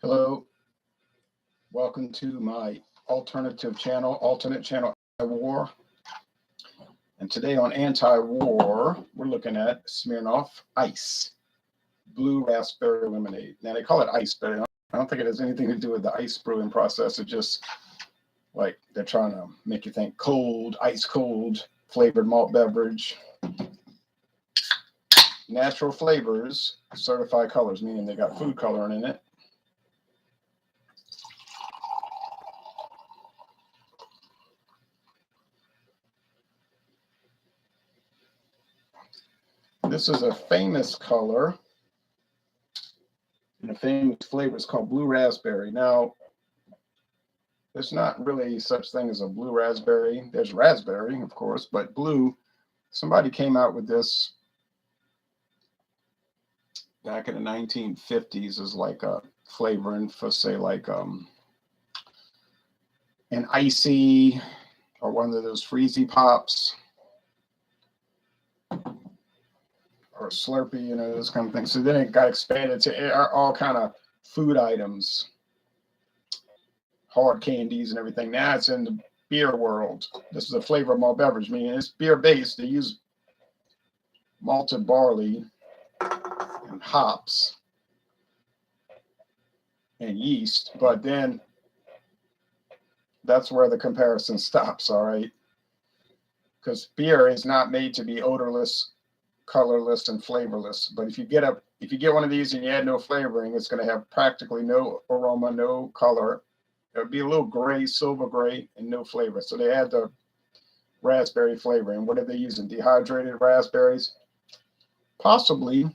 Hello, welcome to my alternate channel, War. And today on Anti-War, we're looking at Smirnoff Ice, Blue Raspberry Lemonade. Now they call it ice, but I don't think it has anything to do with the ice brewing process. It's just like they're trying to make you think cold, ice cold, flavored malt beverage. Natural flavors, certified colors, meaning they got food coloring in it. This is a famous color and a famous flavor. It's called Blue Raspberry. Now, there's not really such thing as a blue raspberry. There's raspberry, of course, but blue, somebody came out with this back in the 1950s as like a flavoring for, say, like an icy or one of those freezy pops. Or Slurpee, you know, those kind of things. So then it got expanded to all kind of food items, hard candies and everything. Now it's in the beer world. This is a flavor malt beverage, meaning it's beer based. They use malted barley and hops and yeast, but then that's where the comparison stops, all right? Because beer is not made to be odorless, colorless, and flavorless. But if you get one of these and you add no flavoring, it's going to have practically no aroma, no color. It'll be a little gray, silver gray, and no flavor. So they add the raspberry flavoring. What are they using? Dehydrated raspberries? Possibly.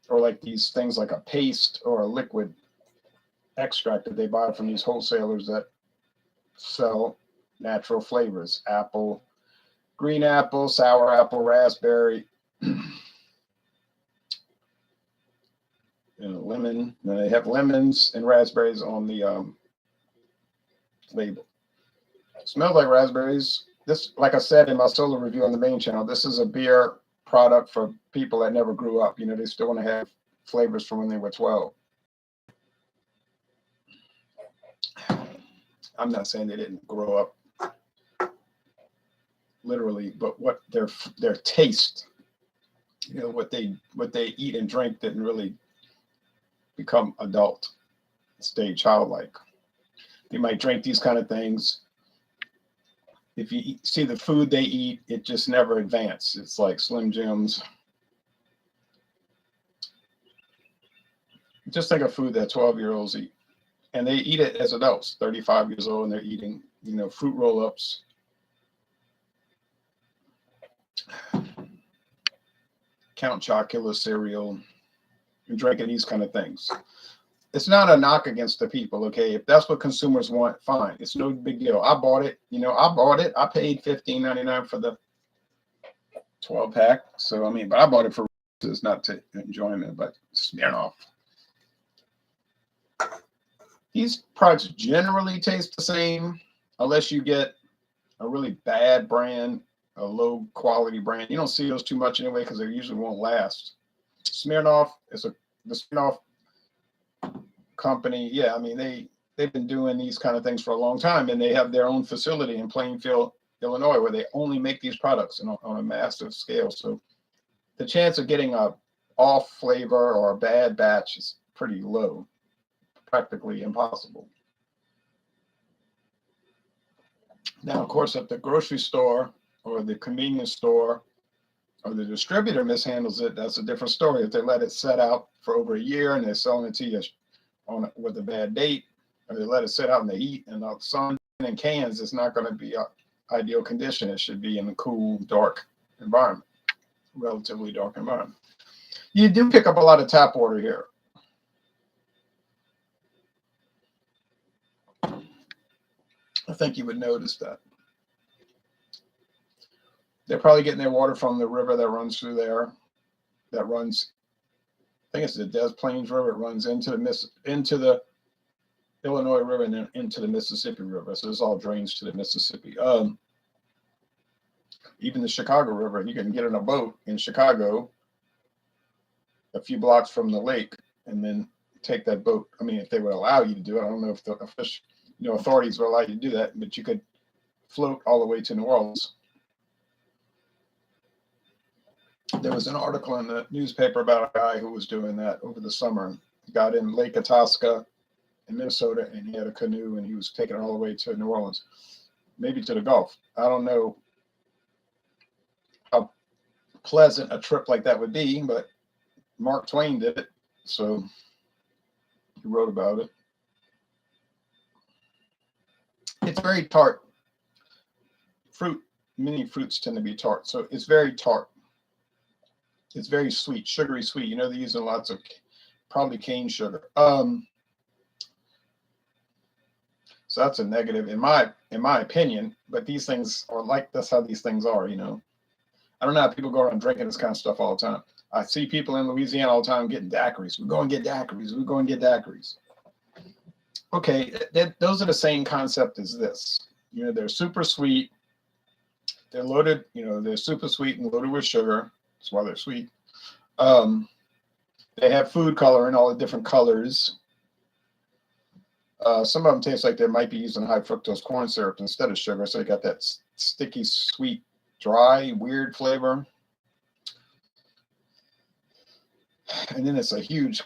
Or like these things like a paste or a liquid extract that they buy from these wholesalers that sell natural flavors. Apple, green apple, sour apple, raspberry, lemon. Now they have lemons and raspberries on the label. Smells like raspberries. This, like I said in my solo review on the main channel, this is a beer product for people that never grew up. You know, they still want to have flavors from when they were 12. I'm not saying they didn't grow up literally, but what their taste, you know, what they eat and drink didn't really become adult, stay childlike. They might drink these kind of things. If you see the food they eat, it just never advances. It's like Slim Jims. Just think of food that 12-year-olds eat, and they eat it as adults, 35 years old, and they're eating, you know, fruit roll-ups, Count Chocula cereal, and drinking these kind of things. It's not a knock against the people, okay? If that's what consumers want, fine. It's no big deal. I bought it. You know, I bought it. I paid $15.99 for the 12-pack. So, I mean, but I bought it for it's not to enjoyment, but Smirnoff. These products generally taste the same unless you get a really bad brand, a low quality brand. You don't see those too much anyway because they usually won't last. Smirnoff is the Smirnoff Company. Yeah, I mean they've been doing these kind of things for a long time, and they have their own facility in Plainfield, Illinois, where they only make these products on a massive scale. So the chance of getting a off flavor or a bad batch is pretty low, practically impossible. Now, of course, at the grocery store or the convenience store or the distributor mishandles it, that's a different story. If they let it set out for over a year and they're selling it to you with a bad date, or they let it sit out in the heat and the sun in cans, it's not going to be an ideal condition. It should be in a cool, dark environment, relatively dark environment. You do pick up a lot of tap water here. I think you would notice that. They're probably getting their water from the river that runs through there. That runs, I think it's the Des Plaines River. It runs into the Illinois River and then into the Mississippi River. So this all drains to the Mississippi. Even the Chicago River, you can get in a boat in Chicago a few blocks from the lake and then take that boat. I mean, if they would allow you to do it, I don't know if the official, authorities will allow you to do that, but you could float all the way to New Orleans. There was an article in the newspaper about a guy who was doing that over the summer. He got in Lake Itasca in Minnesota, and he had a canoe, and he was taking it all the way to New Orleans, maybe to the Gulf. I don't know how pleasant a trip like that would be, but Mark Twain did it, so he wrote about it. It's very tart. Many fruits tend to be tart, so it's very tart. It's very sweet, sugary sweet. They're using lots of probably cane sugar. So that's a negative in my opinion. But these things are that's how these things are. I don't know how people go around drinking this kind of stuff all the time. I see people in Louisiana all the time getting daiquiris. We go and get daiquiris. We go and get daiquiris. Okay, those are the same concept as this. They're super sweet. They're loaded. They're super sweet and loaded with sugar. That's why they're sweet. They have food coloring, all the different colors. Some of them taste like they might be using high fructose corn syrup instead of sugar, so they got that sticky, sweet, dry, weird flavor. And then it's a huge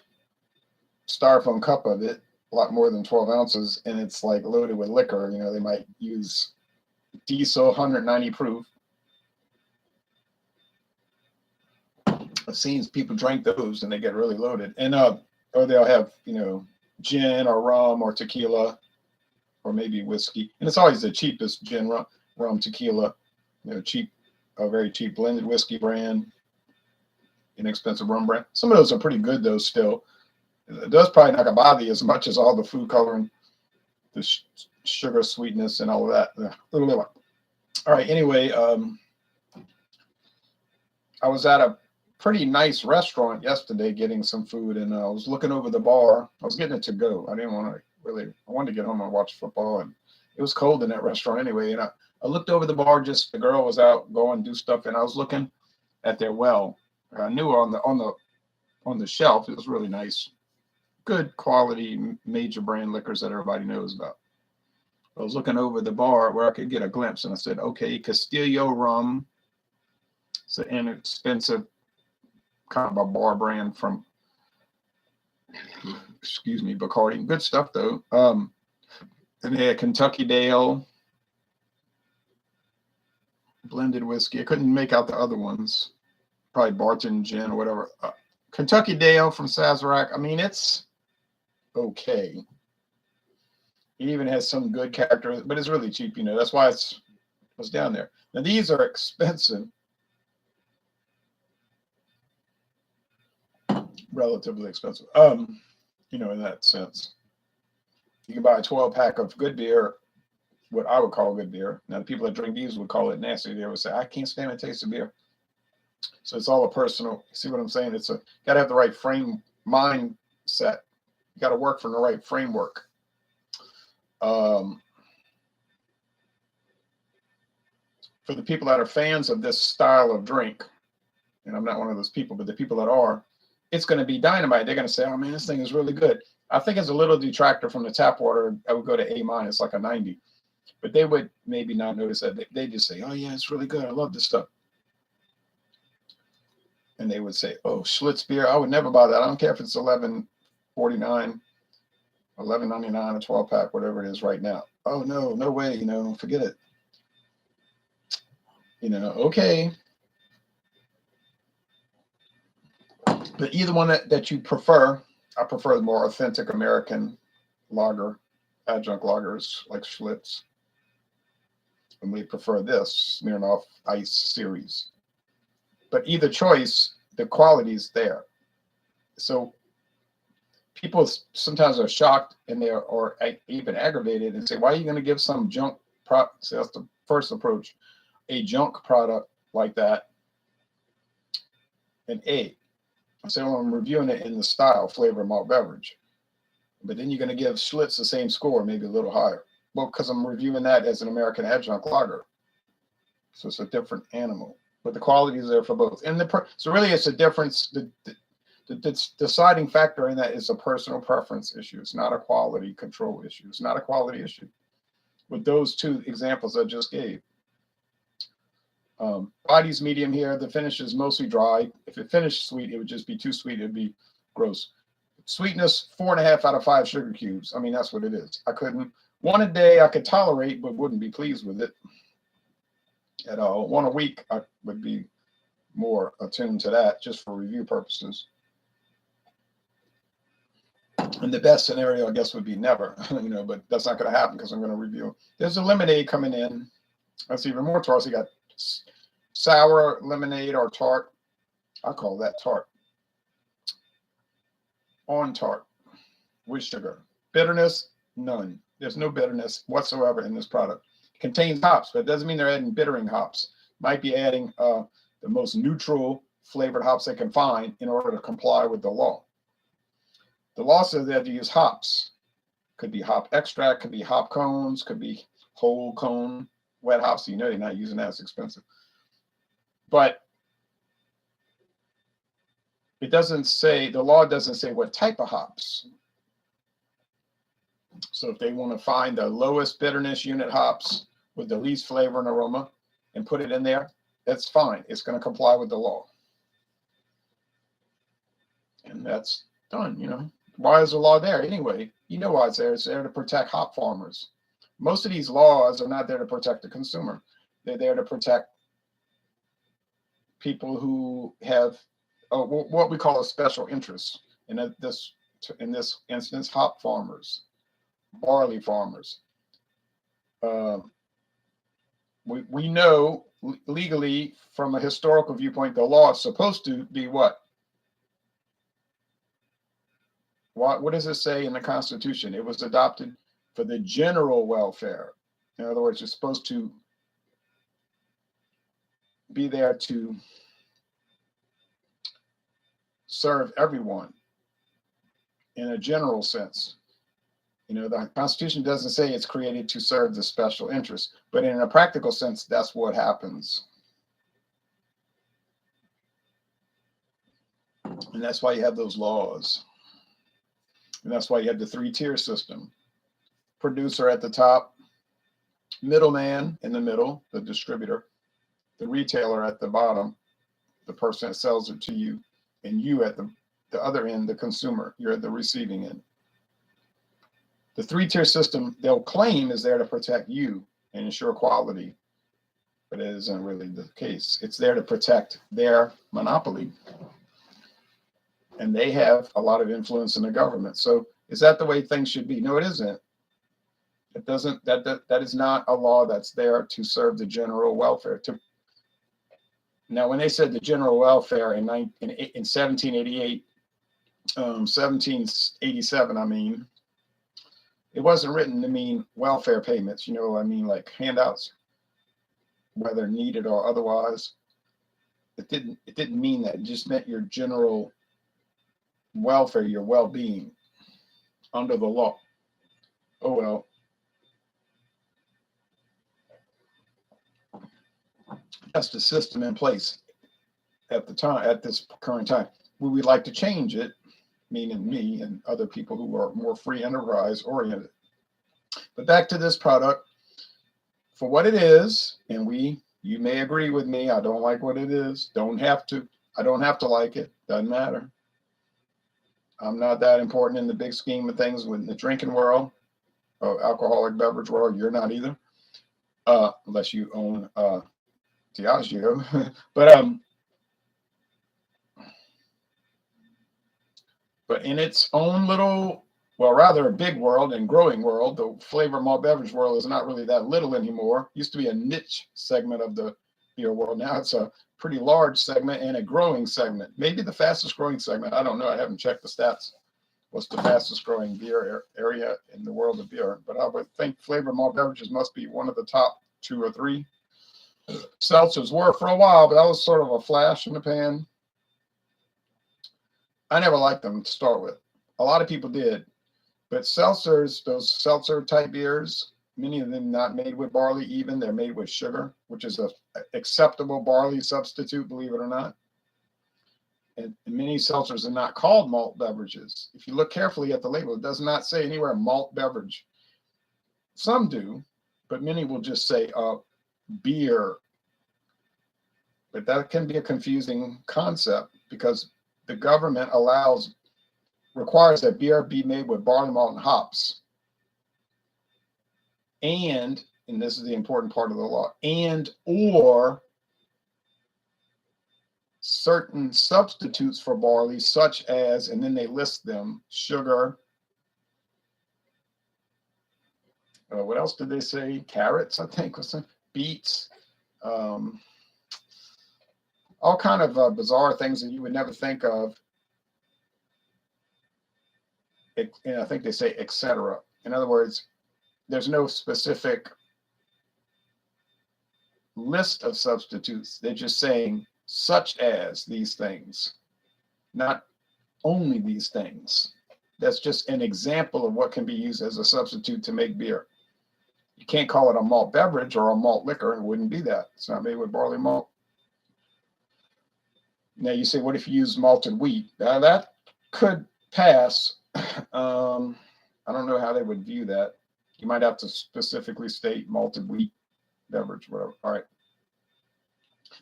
styrofoam cup of it, a lot more than 12 ounces, and it's like loaded with liquor. They might use diesel 190 proof. I've seen people drink those and they get really loaded, and or they'll have gin or rum or tequila or maybe whiskey, and it's always the cheapest gin, rum, tequila, cheap, a very cheap blended whiskey brand, inexpensive rum brand. Some of those are pretty good though. Still, it does probably not gonna bother you as much as all the food coloring, the sugar sweetness, and all of that. All right. Anyway, I was at a pretty nice restaurant yesterday getting some food, and I was looking over the bar. I was getting it to go. I didn't want to really, I wanted to get home and watch football, and it was cold in that restaurant anyway. And I looked over the bar, just the girl was out going do stuff, and I was looking at their well. I knew on the shelf, it was really nice, good quality, major brand liquors that everybody knows about. I was looking over the bar where I could get a glimpse, and I said, okay, Castillo rum. It's an inexpensive kind of a bar brand from, Bacardi. Good stuff though. And they had Kentucky Dale, blended whiskey. I couldn't make out the other ones. Probably Barton Gin or whatever. Kentucky Dale from Sazerac. I mean, it's okay. It even has some good character, but it's really cheap. That's why it's down there. Now these are expensive. Relatively expensive, in that sense. You can buy a 12-pack of good beer, what I would call good beer. Now, the people that drink these would call it nasty. They would say, I can't stand the taste of beer. So it's all a personal, see what I'm saying? Got to have the right mindset. You got to work from the right framework. For the people that are fans of this style of drink, and I'm not one of those people, but the people that are, it's going to be dynamite. They're going to say, oh man, this thing is really good. I think it's a little detractor from the tap water. I would go to A-, like a 90. But they would maybe not notice that. They just say, oh yeah, it's really good. I love this stuff. And they would say, oh, Schlitz beer, I would never buy that. I don't care if it's $11.49, $11.99, a 12-pack, whatever it is right now. Oh no, no way, forget it. Okay. But either one that you prefer, I prefer the more authentic American lager, adjunct lagers like Schlitz. And we prefer this Smirnoff Ice series. But either choice, the quality is there. So people sometimes are shocked and or even aggravated and say, why are you going to give some junk product? So that's the first approach, a junk product like that an A. I say, well, I'm reviewing it in the style, flavor, malt beverage. But then you're going to give Schlitz the same score, maybe a little higher. Well, because I'm reviewing that as an American adjunct lager. So it's a different animal. But the quality is there for both. And so really it's a difference. The The deciding factor in that is a personal preference issue. It's not a quality control issue. It's not a quality issue. With those two examples I just gave. Body's medium here. The finish is mostly dry. If it finished sweet, it would just be too sweet. It'd be gross. Sweetness, 4.5 out of 5 sugar cubes. I mean, that's what it is. I couldn't. One a day I could tolerate, but wouldn't be pleased with it at all. One a week I would be more attuned to that, just for review purposes. And the best scenario, I guess, would be never, but that's not going to happen because I'm going to review. There's a lemonade coming in. That's even more tart. So you got sour lemonade or tart. I call that tart. On tart with sugar. Bitterness, none. There's no bitterness whatsoever in this product. It contains hops, but it doesn't mean they're adding bittering hops. Might be adding the most neutral flavored hops they can find in order to comply with the law. The law says they have to use hops. Could be hop extract, could be hop cones, could be whole cone wet hops. So they're not using that. It's expensive. But it doesn't say, the law doesn't say what type of hops. So if they want to find the lowest bitterness unit hops with the least flavor and aroma and put it in there, that's fine. It's going to comply with the law. And that's done, Why is the law there anyway? You know why it's there. It's there to protect hop farmers. Most of these laws are not there to protect the consumer. They're there to protect people who have what we call a special interest. In this instance, hop farmers, barley farmers. We know legally from a historical viewpoint, the law is supposed to be what? What does it say in the Constitution? It was adopted for the general welfare. In other words, it's supposed to be there to serve everyone in a general sense. The Constitution doesn't say it's created to serve the special interest, but in a practical sense, that's what happens. And that's why you have those laws. And that's why you have the 3-tier system. Producer at the top, middleman in the middle, the distributor, the retailer at the bottom, the person that sells it to you, and you at the other end, the consumer. You're at the receiving end. The 3-tier system, they'll claim, is there to protect you and ensure quality, but it isn't really the case. It's there to protect their monopoly. And they have a lot of influence in the government. So is that the way things should be? No, it isn't. It doesn't. That is not a law that's there to serve the general welfare. Now, when they said the general welfare in 1788, 1787, I mean, it wasn't written to mean welfare payments. Like handouts, whether needed or otherwise. It didn't mean that. It just meant your general welfare, your well-being under the law. Oh well. That's the system in place at this current time. We would like to change it, meaning me and other people who are more free enterprise oriented. But back to this product, for what it is, and you may agree with me, I don't like what it is. I don't have to like it. Doesn't matter. I'm not that important in the big scheme of things with the drinking world, or alcoholic beverage world. You're not either, unless you own Diageo. But in its own little, well, rather a big world and growing world, the flavor malt beverage world is not really that little anymore. Used to be a niche segment of the beer world. Now it's a pretty large segment and a growing segment. Maybe the fastest growing segment. I don't know. I haven't checked the stats. What's the fastest growing beer area in the world of beer? But I would think flavored malt beverages must be one of the top 2 or 3. Seltzers were for a while, but that was sort of a flash in the pan. I never liked them to start with. A lot of people did. But seltzers, those seltzer type beers, many of them not made with barley even. They're made with sugar, which is a acceptable barley substitute, believe it or not. And many seltzers are not called malt beverages. If you look carefully at the label, it does not say anywhere malt beverage. Some do, but many will just say beer. But that can be a confusing concept because the government requires that beer be made with barley malt and hops. And this is the important part of the law, or certain substitutes for barley, such as, and then they list them, sugar. What else did they say? Carrots, I think, or something, beets, all kind of bizarre things that you would never think of. And I think they say etc. In other words, there's no specific list of substitutes. They're just saying such as these things, not only these things. That's just an example of what can be used as a substitute to make beer. You can't call it a malt beverage or a malt liquor. It wouldn't be that. It's not made with barley malt. Now you say, what if you use malted wheat? Now that could pass. I don't know how they would view that. You might have to specifically state malted wheat beverage, whatever. All right.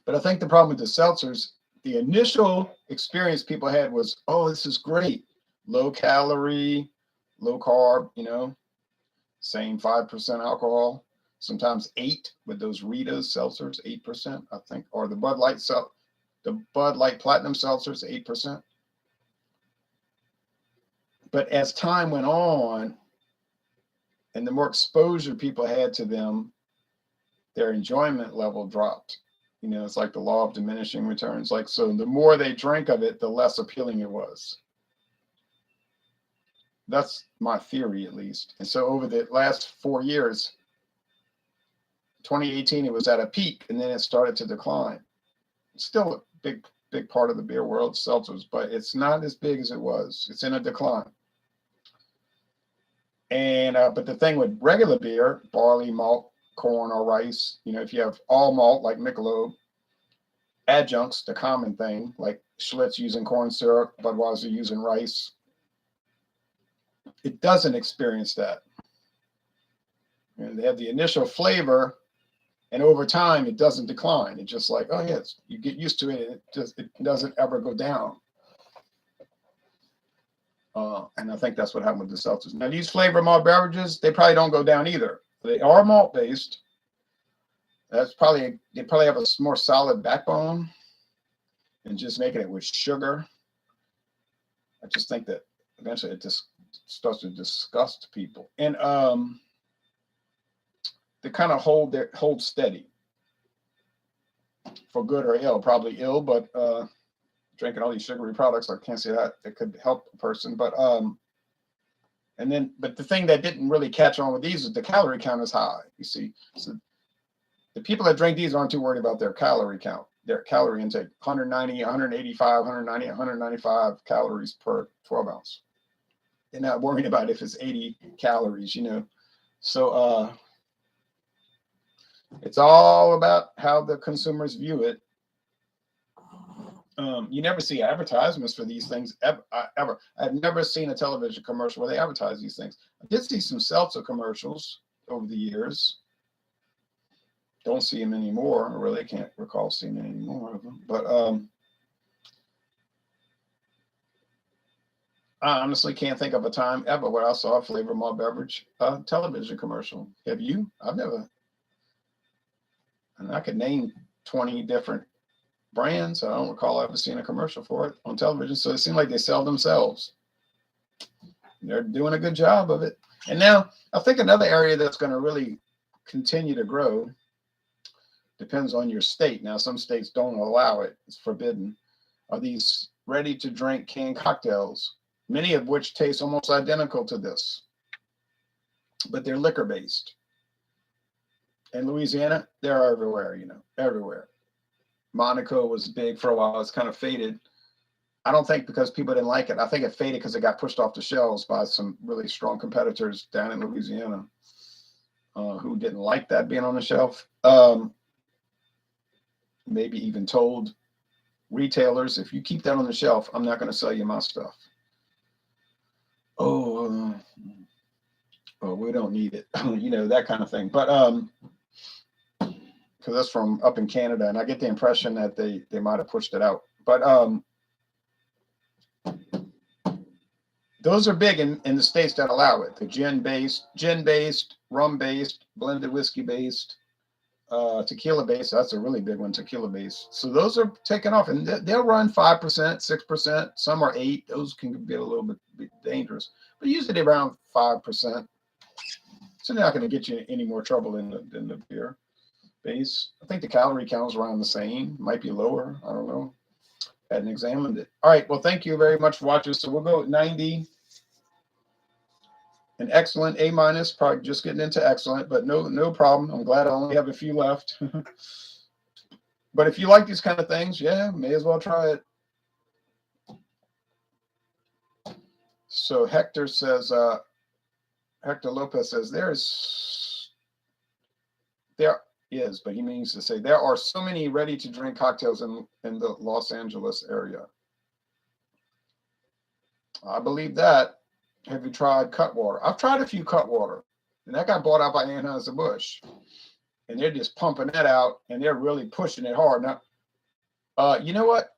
But I think the problem with the seltzers, the initial experience people had was, oh, this is great. Low calorie, low carb, same 5% alcohol, sometimes 8 with those Rita's seltzers, 8%, I think, or the Bud Light Platinum seltzers, 8%. But as time went on, and the more exposure people had to them, their enjoyment level dropped. It's like the law of diminishing returns. So the more they drank of it, the less appealing it was. That's my theory, at least. And so over the last 4 years, 2018, it was at a peak, and then it started to decline. It's still a big part of the beer world, seltzers, but it's not as big as it was. It's in a decline. And but the thing with regular beer, barley, malt, corn, or rice, if you have all malt like Michelob, adjuncts, the common thing, like Schlitz using corn syrup, Budweiser using rice, it doesn't experience that. And they have the initial flavor, and over time, it doesn't decline. It's just like, oh, yes, you get used to it. It doesn't ever go down. And I think that's what happened with the seltzers. Now, these flavor malt beverages, they probably don't go down either. They are malt based. They probably have a more solid backbone than just making it with sugar. I just think that eventually it just starts to disgust people. And they kind of hold steady for good or ill. Probably ill, but drinking all these sugary products, I can't say that it could help a person. But the thing that didn't really catch on with these is the calorie count is high. You see, so the people that drink these aren't too worried about their calorie count, their calorie intake, 190, 185, 190, 195 calories per 12 ounce. They're not worrying about if it's 80 calories, So it's all about how the consumers view it. You never see advertisements for these things ever. I've never seen a television commercial where they advertise these things. I did see some seltzer commercials over the years. Don't see them anymore. I really can't recall seeing any more of them. But I honestly can't think of a time ever where I saw a flavor malt beverage television commercial. Have you? I've never. And I could name 20 different brands. I don't recall ever seeing a commercial for it on television. So it seems like they sell themselves. They're doing a good job of it. And now I think another area that's going to really continue to grow depends on your state. Now, some states don't allow it. It's forbidden. Are these ready-to-drink canned cocktails, many of which taste almost identical to this, but they're liquor-based. In Louisiana, they're everywhere, everywhere. Monaco was big for a while. It's kind of faded. I don't think because people didn't like it. I think it faded because it got pushed off the shelves by some really strong competitors down in Louisiana who didn't like that being on the shelf. Maybe even told retailers, if you keep that on the shelf, I'm not going to sell you my stuff. Oh, we don't need it, you know, that kind of thing. But because that's from up in Canada, and I get the impression that they might have pushed it out. But those are big in the states that allow it. The gin-based, rum-based, blended whiskey-based, tequila-based. That's a really big one, tequila-based. So those are taking off, and they'll run 5%, 6%. Some are 8%. Those can be a little bit dangerous, but usually around 5%. So they're not going to get you any more trouble than the beer base. I think the calorie count is around the same. Might be lower. I don't know. Hadn't examined it. All right. Well, thank you very much for watching. So we'll go at 90. An excellent, A minus, probably just getting into excellent, but no problem. I'm glad I only have a few left. But if you like these kind of things, yeah, may as well try it. So Hector says, Hector Lopez says, there is, but he means to say there are so many ready-to-drink cocktails in the Los Angeles area. I believe that. Have you tried Cutwater? I've tried a few Cutwater, and that got bought out by Anheuser-Busch, and they're just pumping that out, and they're really pushing it hard. Now, you know what?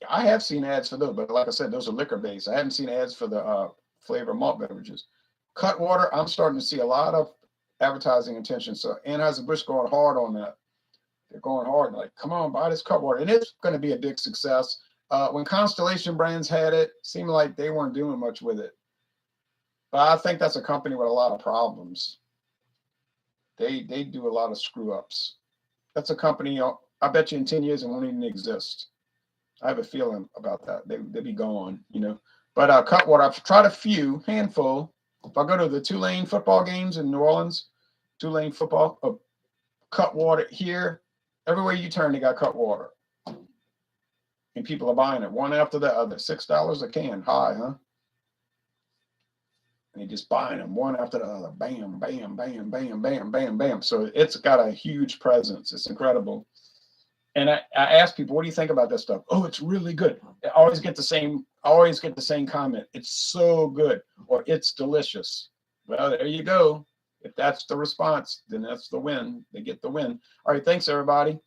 I have seen ads for those, but like I said, those are liquor-based. I haven't seen ads for the flavor malt beverages. Cutwater, I'm starting to see a lot of advertising attention. So Anheuser-Busch going hard on that. They're going hard, like, come on, buy this Cutwater. And it's going to be a big success. When Constellation Brands had it, seemed like they weren't doing much with it. But I think that's a company with a lot of problems. They do a lot of screw-ups. That's a company, I bet you in 10 years it won't even exist. I have a feeling about that. They'll be gone, you know. But Cutwater, I've tried a few, handful. If I go to the Tulane football games in New Orleans, Tulane football, Cutwater here, everywhere you turn, they got Cutwater. And people are buying it one after the other. $6 a can, high, huh? And they're just buying them one after the other. Bam, bam, bam, bam, bam, bam, bam. So it's got a huge presence. It's incredible. And I ask people, what do you think about this stuff? Oh, it's really good. I always get the same comment. It's so good, or it's delicious. Well, there you go. If that's the response, then that's the win. They get the win. All right, thanks everybody.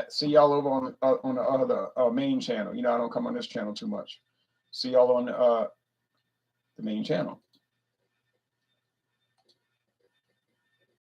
See y'all over on the other main channel. You know, I don't come on this channel too much. See y'all on the main channel.